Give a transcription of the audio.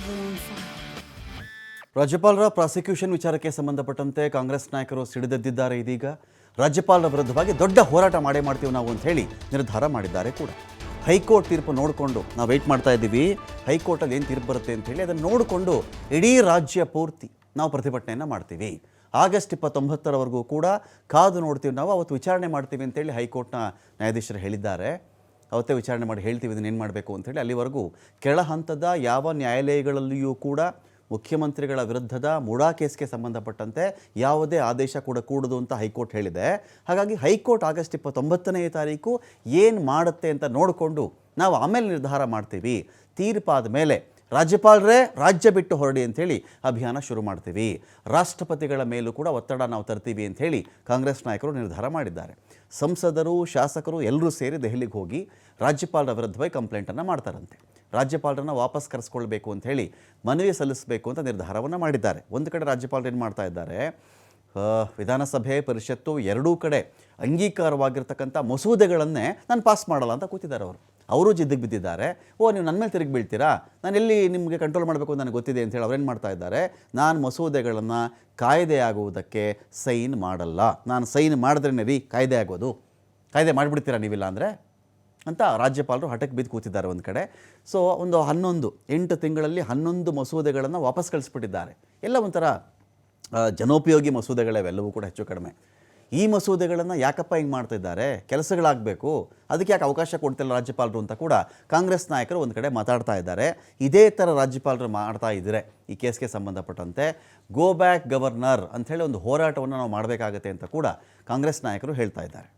everyone fine. ರಾಜ್ಯಪಾಲರ prosecution ವಿಚಾರಕ್ಕೆ ಸಂಬಂಧಪಟ್ಟಂತೆ ಕಾಂಗ್ರೆಸ್ ನಾಯಕರು ಸಿಡಿದೆದ್ದಿದ್ದಾರೆ. ಇದೀಗ ರಾಜ್ಯಪಾಲರ ವಿರುದ್ಧವಾಗಿ ದೊಡ್ಡ ಹೋರಾಟ ಮಾಡ್ತೀವಿ ನಾವು ಅಂತ ಹೇಳಿ ನಿರ್ಧಾರ ಮಾಡಿದ್ದಾರೆ ಕೂಡ. ಹೈಕೋರ್ಟ್ ತೀರ್ಪು ನೋಡಿಕೊಂಡು ನಾವು ವೆಯ್ಟ್ ಮಾಡ್ತಾ ಇದ್ದೀವಿ, ಹೈಕೋರ್ಟಲ್ಲಿ ಏನು ತೀರ್ಪು ಬರುತ್ತೆ ಅಂತ ಹೇಳಿ ಅದನ್ನು ನೋಡಿಕೊಂಡು ಇಡೀ ರಾಜ್ಯ ಪೂರ್ತಿ ನಾವು ಪ್ರತಿಭಟನೆಯನ್ನು ಮಾಡ್ತೀವಿ. ಆಗಸ್ಟ್ 29ರವರೆಗೂ ಕೂಡ ಕಾದು ನೋಡ್ತೀವಿ, ನಾವು ಅವತ್ತು ವಿಚಾರಣೆ ಮಾಡ್ತೀವಿ ಅಂತೇಳಿ ಹೈಕೋರ್ಟ್ನ ನ್ಯಾಯಾಧೀಶರು ಹೇಳಿದ್ದಾರೆ. ಅವತ್ತೇ ವಿಚಾರಣೆ ಮಾಡಿ ಹೇಳ್ತೀವಿ ಇದನ್ನು ಏನು ಮಾಡಬೇಕು ಅಂಥೇಳಿ. ಅಲ್ಲಿವರೆಗೂ ಕೆಳ ಹಂತದ ಯಾವ ನ್ಯಾಯಾಲಯಗಳಲ್ಲಿಯೂ ಕೂಡ ಮುಖ್ಯಮಂತ್ರಿಗಳ ವಿರುದ್ಧದ ಮುಡಾ ಕೇಸ್ಗೆ ಸಂಬಂಧಪಟ್ಟಂತೆ ಯಾವುದೇ ಆದೇಶ ಕೂಡ ಕೂಡದು ಅಂತ ಹೈಕೋರ್ಟ್ ಹೇಳಿದೆ. ಹಾಗಾಗಿ ಹೈಕೋರ್ಟ್ ಆಗಸ್ಟ್ 29ನೇ ತಾರೀಕು ಏನು ಮಾಡುತ್ತೆ ಅಂತ ನೋಡಿಕೊಂಡು ನಾವು ಆಮೇಲೆ ನಿರ್ಧಾರ ಮಾಡ್ತೀವಿ. ತೀರ್ಪಾದ ಮೇಲೆ ರಾಜ್ಯಪಾಲರೇ ರಾಜ್ಯ ಬಿಟ್ಟು ಹೊರಡಿ ಅಂಥೇಳಿ ಅಭಿಯಾನ ಶುರು ಮಾಡ್ತೀವಿ. ರಾಷ್ಟ್ರಪತಿಗಳ ಮೇಲೂ ಕೂಡ ಒತ್ತಡ ನಾವು ತರ್ತೀವಿ ಅಂಥೇಳಿ ಕಾಂಗ್ರೆಸ್ ನಾಯಕರು ನಿರ್ಧಾರ ಮಾಡಿದ್ದಾರೆ. ಸಂಸದರು, ಶಾಸಕರು ಎಲ್ಲರೂ ಸೇರಿ ದೆಹಲಿಗೆ ಹೋಗಿ ರಾಜ್ಯಪಾಲರ ವಿರುದ್ಧವಾಗಿ ಕಂಪ್ಲೇಂಟನ್ನು ಮಾಡ್ತಾರಂತೆ. ರಾಜ್ಯಪಾಲರನ್ನು ವಾಪಸ್ ಕರೆಸ್ಕೊಳ್ಬೇಕು ಅಂಥೇಳಿ ಮನವಿ ಸಲ್ಲಿಸಬೇಕು ಅಂತ ನಿರ್ಧಾರವನ್ನು ಮಾಡಿದ್ದಾರೆ. ಒಂದು ಕಡೆ ರಾಜ್ಯಪಾಲರು ಏನು ಮಾಡ್ತಾ ಇದ್ದಾರೆ, ವಿಧಾನಸಭೆ ಪರಿಷತ್ತು ಎರಡೂ ಕಡೆ ಅಂಗೀಕಾರವಾಗಿರ್ತಕ್ಕಂಥ ಮಸೂದೆಗಳನ್ನೇ ನಾನು ಪಾಸ್ ಮಾಡಲ್ಲ ಅಂತ ಕೂತಿದ್ದಾರೆ. ಅವರು ಜಿದ್ದಿಗೆ ಬಿದ್ದಿದ್ದಾರೆ. ನೀವು ನನ್ನ ಮೇಲೆ ತಿರುಗಿ ಬೀಳ್ತೀರಾ, ನಾನು ಎಲ್ಲಿ ನಿಮಗೆ ಕಂಟ್ರೋಲ್ ಮಾಡಬೇಕು ಅಂತ ನನಗೆ ಗೊತ್ತಿದೆ ಅಂತೇಳಿ ಅವ್ರೇನು ಮಾಡ್ತಾ ಇದ್ದಾರೆ, ನಾನು ಮಸೂದೆಗಳನ್ನು ಕಾಯ್ದೆ ಆಗುವುದಕ್ಕೆ ಸೈನ್ ಮಾಡಲ್ಲ, ನಾನು ಸೈನ್ ಮಾಡಿದ್ರೇ ರೀ ಕಾಯ್ದೆ ಆಗೋದು, ಕಾಯ್ದೆ ಮಾಡಿಬಿಡ್ತೀರಾ ನೀವಿಲ್ಲ ಅಂದರೆ ಅಂತ ರಾಜ್ಯಪಾಲರು ಹಠಕ್ಕೆ ಬಿದ್ದು ಕೂತಿದ್ದಾರೆ ಒಂದು ಕಡೆ. ಸೊ ಒಂದು 8 ತಿಂಗಳಲ್ಲಿ 11 ಮಸೂದೆಗಳನ್ನು ವಾಪಸ್ ಕಳಿಸ್ಬಿಟ್ಟಿದ್ದಾರೆ. ಎಲ್ಲ ಒಂಥರ ಜನೋಪಯೋಗಿ ಮಸೂದೆಗಳವೆಲ್ಲವೂ ಕೂಡ ಹೆಚ್ಚು ಕಡಿಮೆ. ಈ ಮಸೂದೆಗಳನ್ನು ಯಾಕಪ್ಪ ಹಿಂಗೆ ಮಾಡ್ತಿದ್ದಾರೆ, ಕೆಲಸಗಳಾಗಬೇಕು, ಅದಕ್ಕೆ ಯಾಕೆ ಅವಕಾಶ ಕೊಡ್ತಿಲ್ಲ ರಾಜ್ಯಪಾಲರು ಅಂತ ಕೂಡ ಕಾಂಗ್ರೆಸ್ ನಾಯಕರು ಒಂದು ಕಡೆ ಮಾತಾಡ್ತಾ ಇದ್ದಾರೆ. ಇದೇ ಥರ ರಾಜ್ಯಪಾಲರು ಮಾಡ್ತಾ ಇದ್ದರೆ ಈ ಕೇಸ್ಗೆ ಸಂಬಂಧಪಟ್ಟಂತೆ ಗೋ ಬ್ಯಾಕ್ ಗವರ್ನರ್ ಅಂಥೇಳಿ ಒಂದು ಹೋರಾಟವನ್ನು ನಾವು ಮಾಡಬೇಕಾಗತ್ತೆ ಅಂತ ಕೂಡ ಕಾಂಗ್ರೆಸ್ ನಾಯಕರು ಹೇಳ್ತಾ ಇದ್ದಾರೆ.